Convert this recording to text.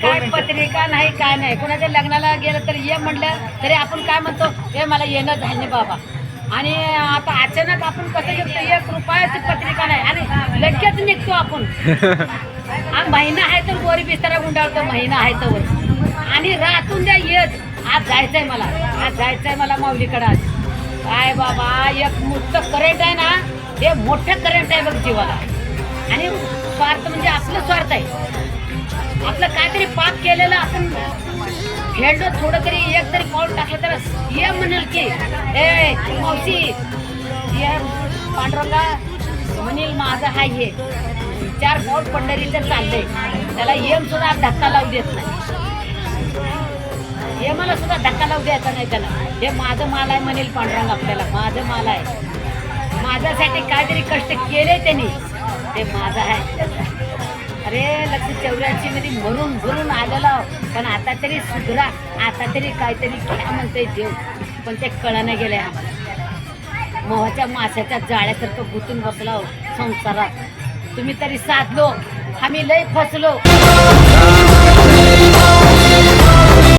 काय पत्रिका नाही काय नाही, कुणाच्या लग्नाला गेलं तर ये म्हटलं तरी आपण काय म्हणतो, हे मला येणं झालं नाही बाबा. आणि आता अचानक आपण कसं घेतो, 1 रुपयाची पत्रिका नाही आणि लगेच निघतो आपण. हा महिना आहे तर वर बिस्तारा गुंडाळतो, महिना आहे तर वर. आणि रातून द्या येत, आज जायचंय मला, आज जायचंय मला माऊलीकडं. आज काय बाबा, एक मोठं करंट आहे ना, हे मोठं करंट आहे बघ जीवाला. आणि स्वार्थ म्हणजे आपलं स्वार्थ आहे. आपलं काहीतरी पाप केलेलं आपण खेळलो, थोडं तरी एक तरी पाऊल टाकलं तर ये म्हणाल की ए मावशी, ये पांडुरंगा म्हणेल माझं हाय हे 4 पाऊल पंढरी तर चाललंय, त्याला येम सुद्धा धक्का लावू देत नाही. हे मला सुद्धा धक्का लावू द्यायचा नाही त्याला. हे माझं माल आहे म्हणेल पांडुरंग आपल्याला, माझं माल आहे. माझ्यासाठी काहीतरी कष्ट केले त्यांनी, ते माझं आहे. अरे 1984 मध्ये मरून भरून आलेला, पण आता तरी सुधरा, आता तरी काहीतरी घ्या म्हणते देव. पण ते कळणं गेलंय आम्हाला. मोहाच्या माशाच्या जाळ्यासारखं गुंतून बसला संसारात. तुम्ही तरी साधलो, आम्ही लय फसलो.